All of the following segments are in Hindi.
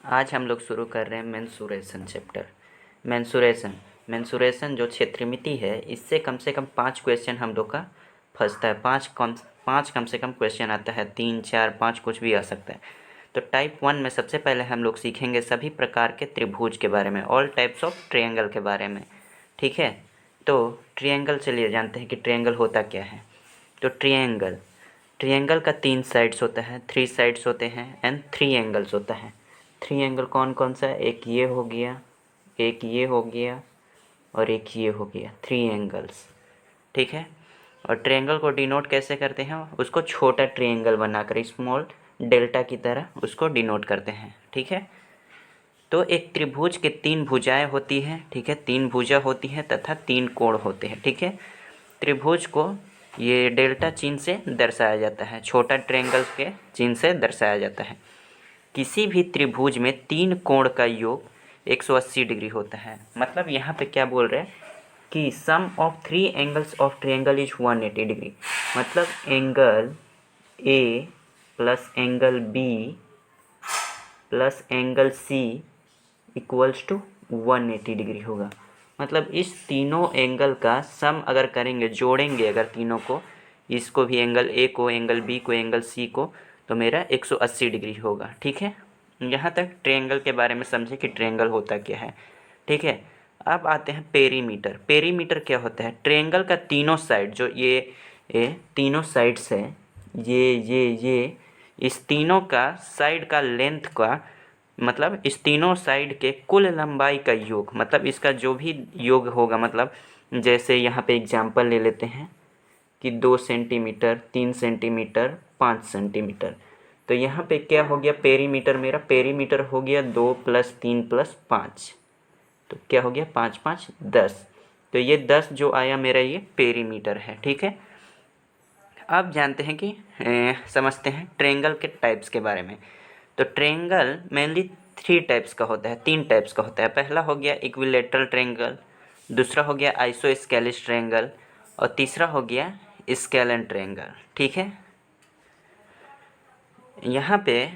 आज हम लोग शुरू कर रहे हैं मेंसुरेशन चैप्टर। मेंसुरेशन जो क्षेत्रमिति है, इससे कम से कम 5 क्वेश्चन हम लोग का फंसता है। पाँच कम से कम क्वेश्चन आता है, 3 4 5 कुछ भी आ सकता है। तो टाइप 1 में सबसे पहले हम लोग सीखेंगे सभी प्रकार के त्रिभुज के बारे में, ऑल टाइप्स ऑफ ट्रायंगल के बारे में। ठीक है, तो ट्रायंगल चलिए जानते हैं कि ट्रायंगल होता क्या है। तो ट्रायंगल का 3 साइड्स होता है, 3 साइड्स होते हैं एंड 3 एंगल्स होता है। 3 एंगल कौन कौन सा है? एक ये हो गया, एक ये हो गया और एक ये हो गया, 3 एंगल्स। ठीक है, और ट्रायंगल को डिनोट कैसे करते हैं? उसको छोटा ट्रायंगल बनाकर स्मॉल डेल्टा की तरह उसको डिनोट करते हैं। ठीक है, तो एक त्रिभुज के 3 भुजाएं होती हैं। ठीक है, 3 भुजा होती हैं तथा 3 कोण होते हैं। ठीक है, त्रिभुज को ये डेल्टा चिन्ह से दर्शाया जाता है, छोटा ट्रायंगल के चिन्ह से दर्शाया जाता है। किसी भी त्रिभुज में 3 कोण का योग 180 डिग्री होता है। मतलब यहाँ पे क्या बोल रहे हैं कि sum of 3 angles of triangle is 180 degree. मतलब angle A plus angle B plus angle C equals to 180 degree होगा। मतलब इस तीनों एंगल का सम अगर करेंगे, जोड़ेंगे अगर तीनों को, इसको भी एंगल ए को, एंगल बी को, एंगल सी को, तो मेरा 180 डिग्री होगा। ठीक है, यहाँ तक ट्रायंगल के बारे में समझे कि ट्रायंगल होता क्या है। ठीक है, अब आते हैं पेरीमीटर। पेरीमीटर क्या होता है? ट्रायंगल का तीनों साइड, जो ये तीनों साइड्स है, ये इस तीनों का साइड का लेंथ का, मतलब इस तीनों साइड के कुल लंबाई का योग, मतलब इसका जो भी योग होगा, मतलब जैसे यहाँ पे एग्जांपल ले लेते हैं कि 2 सेंटीमीटर, 3 सेंटीमीटर, 5 सेंटीमीटर। तो यहाँ पे क्या हो गया? पेरीमीटर, मेरा पेरीमीटर हो गया 2 + 3 + 5, तो क्या हो गया? 5 5 10। तो ये 10 जो आया मेरा, ये पेरीमीटर है। ठीक है, अब जानते हैं कि समझते हैं ट्रायंगल के टाइप्स के बारे में। तो ट्रायंगल मेनली 3 टाइप्स का होता है, 3 टाइप्स का होता है। पहला हो गया इक्विलैटरल ट्रायंगल, दूसरा हो गया आइसोस्केलिस ट्रायंगल और तीसरा हो गया स्केलन ट्रायंगल। ठीक है, यहाँ पे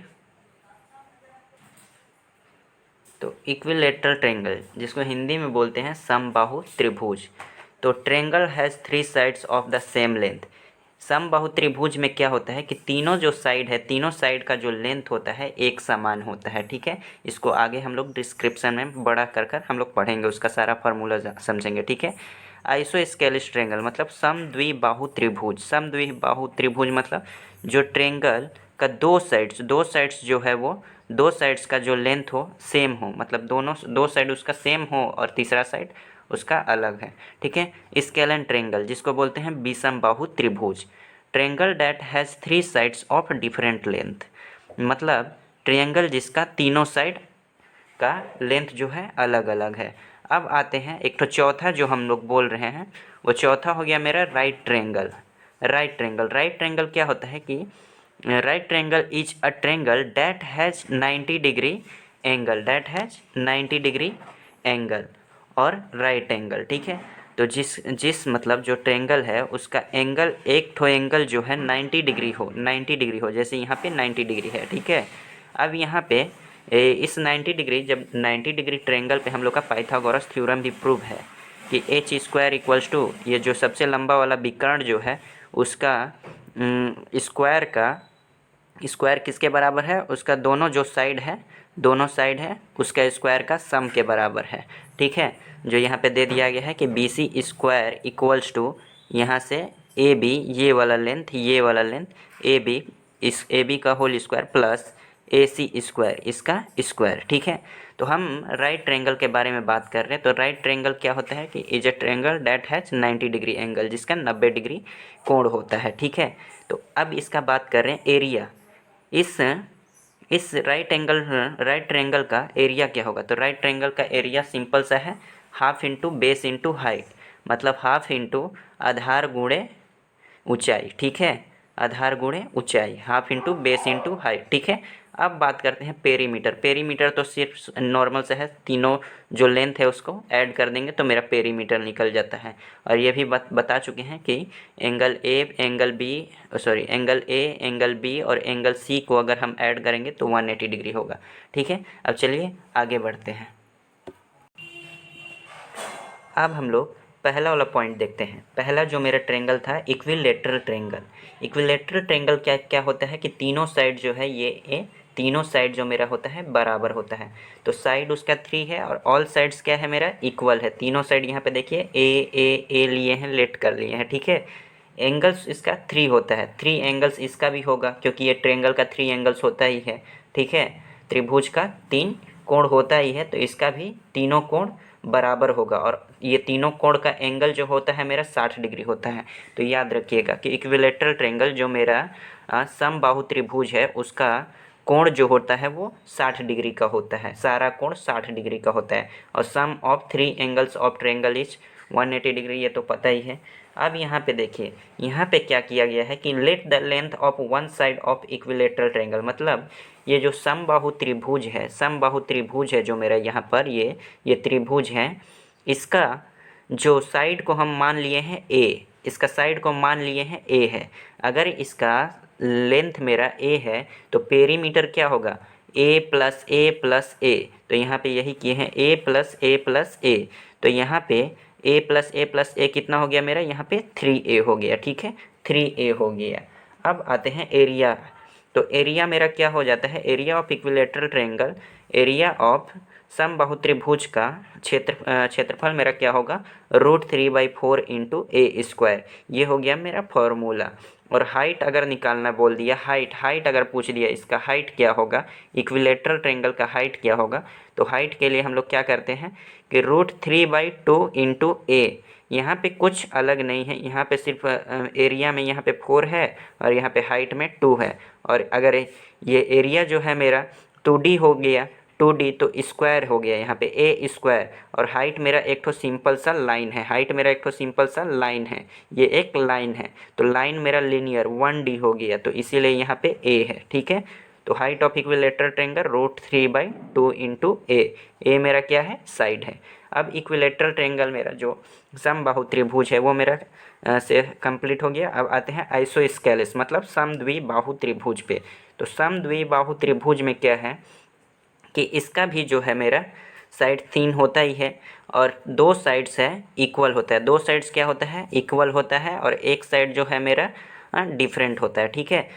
तो इक्विलैटरल ट्रायंगल, जिसको हिंदी में बोलते हैं समबाहु त्रिभुज। तो triangle has 3 sides of the same length. समबाहु त्रिभुज में क्या होता है कि तीनों जो साइड है, तीनों साइड का जो लेंथ होता है एक समान होता है। ठीक है, इसको आगे हम लोग डिस्क्रिप्शन में बड़ा कर हम लोग पढ़ेंगे, उसका सारा फार्मूला समझेंगे। ठीक है, आइसोस्केलिस ट्रायंगल मतलब समद्विबाहु त्रिभुज। समद्विबाहु त्रिभुज मतलब जो ट्रायंगल का दो साइड्स जो है वो दो साइड्स का जो लेंथ हो सेम हो, मतलब दोनों दो साइड उसका सेम हो और तीसरा साइड उसका अलग है। ठीक है, स्केलन ट्रायंगल जिसको बोलते हैं विषमबाहु त्रिभुज। Triangle that has 3 sides of different length, मतलब ट्रायंगल जिसका तीनों साइड का लेंथ जो है अलग अलग है। अब आते हैं एक तो चौथा जो हम लोग बोल रहे हैं, वो चौथा हो गया मेरा राइट ट्रायंगल। राइट ट्रायंगल क्या होता है कि right triangle is a triangle that has 90 degree angle और राइट एंगल। ठीक है, तो जिस मतलब जो ट्रायंगल है उसका एंगल, एक ठो एंगल जो है 90 डिग्री हो, जैसे यहाँ पे 90 डिग्री है। ठीक है, अब यहाँ पे इस 90 डिग्री, जब 90 डिग्री ट्रायंगल पे हम लोग का पाइथागोरस थ्योरम भी प्रूव है कि h² इक्वल्स टू, ये जो सबसे लंबा वाला विकर्ण जो है उसका स्क्वायर किसके बराबर है? उसका दोनों साइड है उसका स्क्वायर का सम के बराबर है। ठीक है, जो यहाँ पे दे दिया गया है कि BC² इक्वल्स टू, यहाँ से AB ये वाला लेंथ AB, इस AB का होल स्क्वायर प्लस AC² इसका स्क्वायर। ठीक है, तो हम राइट ट्रायंगल के बारे में बात कर रहे हैं। तो राइट ट्रायंगल क्या होता है कि is a triangle that has 90 degree angle, जिसका 90 डिग्री कोण होता है। ठीक है, तो अब इसका बात कर रहे हैं एरिया। इस राइट ट्रायंगल का एरिया क्या होगा? तो राइट ट्रायंगल का एरिया सिंपल सा है, half into base into height, मतलब हाफ इंटू आधार गुणे ऊंचाई। ठीक है, आधार गुणे ऊंचाई, half into base into height. ठीक है, अब बात करते हैं पेरीमीटर। पेरीमीटर तो सिर्फ नॉर्मल से है, तीनों जो लेंथ है उसको ऐड कर देंगे तो मेरा पेरीमीटर निकल जाता है। और ये भी बता चुके हैं कि एंगल ए, एंगल बी और एंगल सी को अगर हम ऐड करेंगे तो 180 डिग्री होगा। ठीक है, अब चलिए आगे बढ़ते हैं। अब हम लोग पहला वाला पॉइंट देखते हैं। पहला जो मेरा ट्रेंगल था इक्विलेटरल ट्रेंगल। इक्विलेटरल ट्रेंगल क्या क्या होता है कि तीनों साइड जो है ये तीनों साइड जो मेरा होता है बराबर होता है। तो साइड उसका 3 है और ऑल साइड्स क्या है मेरा इक्वल है। तीनों साइड यहाँ पे देखिए ए लिए हैं, लेट कर लिए हैं। ठीक है, एंगल्स इसका 3 होता है, 3 एंगल्स इसका भी होगा क्योंकि ये ट्रेंगल का 3 एंगल्स होता ही है। ठीक है, त्रिभुज का 3 कोण होता ही है तो इसका भी तीनों कोण बराबर होगा और ये तीनों कोण का एंगल जो होता है मेरा 60 डिग्री होता है। तो याद रखिएगा कि इक्विलेटरल ट्रेंगल जो मेरा समबाहु त्रिभुज है उसका कोण जो होता है वो 60 डिग्री का होता है, सारा कोण 60 डिग्री का होता है। और sum of 3 angles of triangle is 180 degree, ये तो पता ही है। अब यहाँ पे देखिए, यहाँ पे क्या किया गया है कि let the length of one side of equilateral triangle, मतलब ये जो समबाहु त्रिभुज है, समबाहु त्रिभुज है जो मेरा यहाँ पर ये त्रिभुज है, इसका जो साइड को हम मान लिए हैं ए, इसका साइड को मान लिए हैं ए है। अगर इसका लेंथ मेरा ए है तो पेरीमीटर क्या होगा ए प्लस ए प्लस ए। तो यहाँ पे यही किए हैं ए प्लस ए प्लस ए। तो यहाँ पे ए प्लस ए प्लस ए कितना हो गया मेरा, यहाँ पे 3a हो गया। ठीक है, 3a हो गया। अब आते हैं एरिया। तो एरिया मेरा क्या हो जाता है, area of equilateral triangle, area of समबाहु त्रिभुज का क्षेत्रफल मेरा क्या होगा, √3/4 इंटू ए स्क्वायर। ये हो गया मेरा फॉर्मूला। और हाइट अगर निकालना बोल दिया, हाइट अगर पूछ दिया इसका हाइट क्या होगा, इक्विलेटरल ट्रायंगल का हाइट क्या होगा, तो हाइट के लिए हम लोग क्या करते हैं कि √3/2 इंटू ए। यहाँ पे कुछ अलग नहीं है, यहाँ पे सिर्फ एरिया में यहाँ पे 4 है और यहाँ पे हाइट में 2 है। और अगर ये एरिया जो है मेरा 2D हो गया, 2D तो स्क्वायर हो गया यहाँ पे ए स्क्वायर। और हाइट मेरा एक ठो सिंपल सा लाइन है, हाइट मेरा एक ठो सिंपल सा लाइन है, ये एक लाइन है तो लाइन मेरा लीनियर 1D हो गया, तो इसीलिए यहाँ पे ए है। ठीक है, तो height of equilateral triangle √3/2 into a मेरा क्या है, साइड है। अब इक्विलेटरल ट्रायंगल मेरा जो समबाहु त्रिभुज है वो मेरा से कंप्लीट हो गया। अब आते हैं आइसोस्केलेस मतलब समद्विबाहु त्रिभुज पे। तो समद्विबाहु त्रिभुज में क्या है कि इसका भी जो है मेरा साइड 3 होता ही है और 2 साइड्स है इक्वल होता है। 2 साइड्स क्या होता है, इक्वल होता है और एक साइड जो है मेरा डिफरेंट होता है। ठीक है,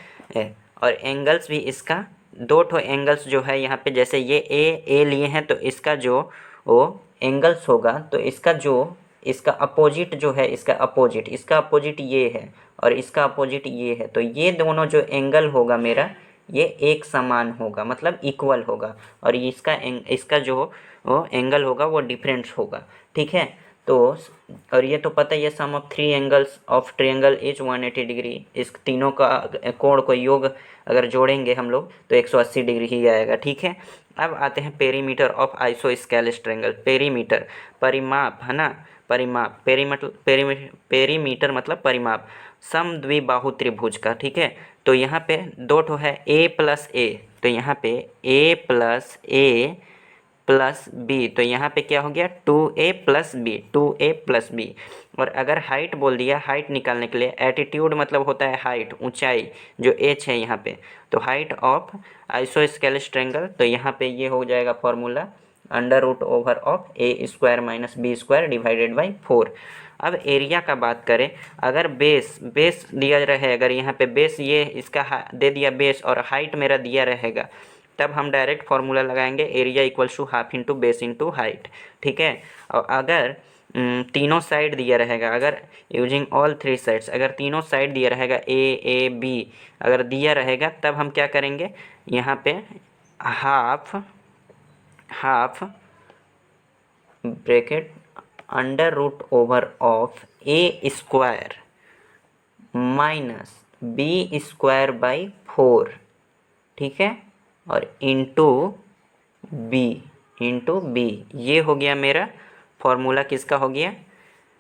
और एंगल्स भी इसका 2 ठो एंगल्स जो है यहाँ पे, जैसे ये ए लिए हैं तो इसका जो वो एंगल्स होगा तो इसका अपोजिट जो है, इसका अपोजिट ये है और इसका अपोजिट ये है। तो ये दोनों जो एंगल होगा मेरा ये एक समान होगा, मतलब इक्वल होगा। और इसका जो वो एंगल होगा वो डिफरेंट होगा। ठीक है, तो और ये तो पता ही है sum of 3 angles of triangle is 180 degree. इस तीनों का कोण को योग अगर जोड़ेंगे हम लोग तो 180 डिग्री ही आएगा। ठीक है, अब आते हैं perimeter of isosceles triangle. Perimeter परिमाप है ना, परिमाप, पेरीमीटर मतलब परिमाप समद्विबाहु त्रिभुज का। ठीक है, तो यहाँ पे 2 ठो है a प्लस ए, तो यहाँ पे a plus A plus B, तो यहाँ पे क्या हो गया 2a plus B, 2a plus B. और अगर हाइट बोल दिया, हाइट निकालने के लिए एटीट्यूड मतलब होता है हाइट, ऊंचाई, जो h है यहाँ पे, तो हाइट ऑफ आइसोस्केलेस ट्रायंगल, तो यहाँ पे ये हो जाएगा formula √a² minus b² divided by 4। अब एरिया का बात करें, अगर बेस दिया रहे, अगर यहाँ पे बेस ये इसका दे दिया बेस और हाइट मेरा दिया रहेगा, तब हम डायरेक्ट फार्मूला लगाएंगे area equals to half into base into height. ठीक है, और अगर तीनों साइड दिया रहेगा, अगर यूजिंग ऑल 3 साइड्स, अगर तीनों साइड दिया रहेगा ए बी अगर दिया रहेगा, तब हम क्या करेंगे, यहाँ पे half bracket √over of a² minus b²/4। ठीक है, और इंटू बी, ये हो गया मेरा फॉर्मूला, किसका हो गया,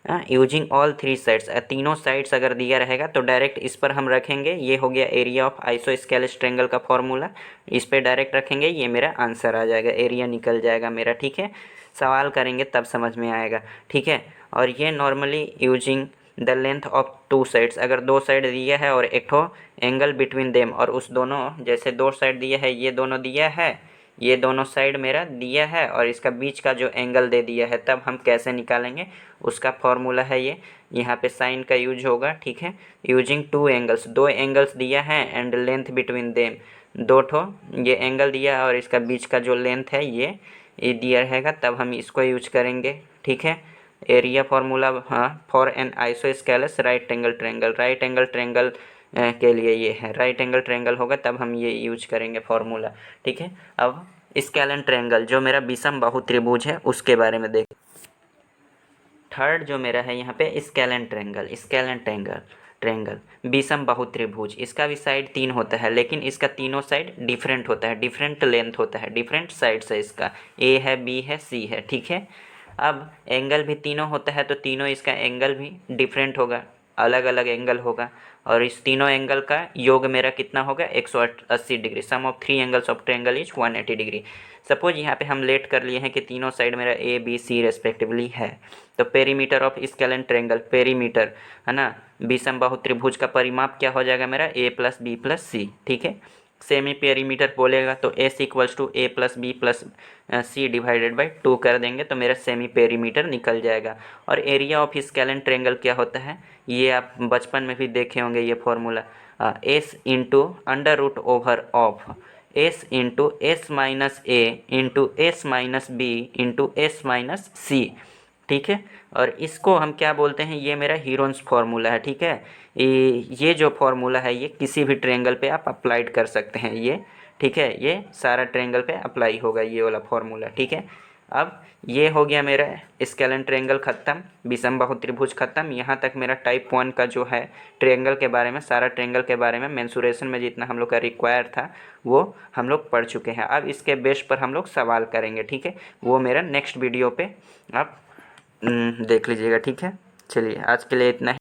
यूजिंग ऑल थ्री साइड्स, तीनों साइड्स अगर दिया रहेगा तो डायरेक्ट इस पर हम रखेंगे। ये हो गया एरिया ऑफ आइसोस्केलेस ट्रायंगल का फॉर्मूला, इस पे डायरेक्ट रखेंगे, ये मेरा आंसर आ जाएगा, एरिया निकल जाएगा मेरा। ठीक है, सवाल करेंगे तब समझ में आएगा। ठीक है, और ये normally using the length of two sides, अगर दो साइड दिया है और एक ठो एंगल बिटवीन देम, और उस दोनों जैसे दो साइड दिया है, ये दोनों दिया है, ये दोनों साइड मेरा दिया है और इसका बीच का जो एंगल दे दिया है, तब हम कैसे निकालेंगे उसका फॉर्मूला है ये। यहाँ पे साइन का यूज होगा। ठीक है, यूजिंग टू एंगल्स, दो एंगल्स दिया है एंड लेंथ बिटवीन देम, दो ठो ये एंगल दिया है और इसका बीच का जो लेंथ है ये दिया रहेगा, तब हम इसको यूज करेंगे। ठीक है, एरिया फार्मूला, हाँ, for an isosceles right angle triangle, right angle triangle के लिए ये है, राइट एंगल ट्रायंगल होगा तब हम ये यूज करेंगे फार्मूला। ठीक है, अब स्केलेन ट्रायंगल जो मेरा विषम बाहु त्रिभुज है उसके बारे में देख। थर्ड जो मेरा है यहाँ पे स्केलेन ट्रायंगल, स्केलेन ट्रायंगल विषम बाहु त्रिभुज, इसका भी साइड तीन होता है लेकिन इसका तीनों साइड डिफरेंट होता है, डिफरेंट लेंथ होता है, डिफरेंट साइड्स है इसका, ए है, बी है, सी है। ठीक है, अब एंगल भी तीनों होता है तो तीनों इसका एंगल भी डिफरेंट होगा, अलग अलग एंगल होगा, और इस तीनों एंगल का योग मेरा कितना होगा 180 degree. Sum of three angles of triangle is 180 degree. Suppose यहाँ पे हम लेट कर लिए हैं कि तीनों साइड मेरा ए बी सी रेस्पेक्टिवली है, तो perimeter of scalene triangle, perimeter है ना, विषम बाहु त्रिभुज का परिमाप क्या हो जाएगा मेरा A plus B plus C. ठीक है, सेमी पेरीमीटर बोलेगा तो S equals to A plus B plus C divided by 2 कर देंगे तो मेरा सेमी पेरीमीटर निकल जाएगा। और एरिया ऑफ स्केलेन ट्रायंगल क्या होता है, ये आप बचपन में भी देखे होंगे ये formula, S into under root over of S into S minus A into S minus B into S minus C. ठीक है, और इसको हम क्या बोलते हैं, ये मेरा हीरोन्स फार्मूला है। ठीक है, ये जो फार्मूला है ये किसी भी ट्रायंगल पे आप अप्लाइड कर सकते हैं ये। ठीक है, ये सारा ट्रायंगल पे अप्लाई होगा ये वाला फार्मूला। ठीक है, अब ये हो गया मेरा स्केलेन ट्रायंगल ख़त्म, विषम बाहु त्रिभुज ख़त्म। यहाँ तक मेरा टाइप 1 का जो है ट्रायंगल के बारे में, सारा ट्रायंगल के बारे में मेंसुरेशन में जितना हम लोग का रिक्वायर था वो हम लोग पढ़ चुके हैं। अब इसके बेस पर हम लोग सवाल करेंगे। ठीक है, वो मेरा नेक्स्ट वीडियो पे आप देख लीजिएगा। ठीक है, चलिए आज के लिए इतना ही।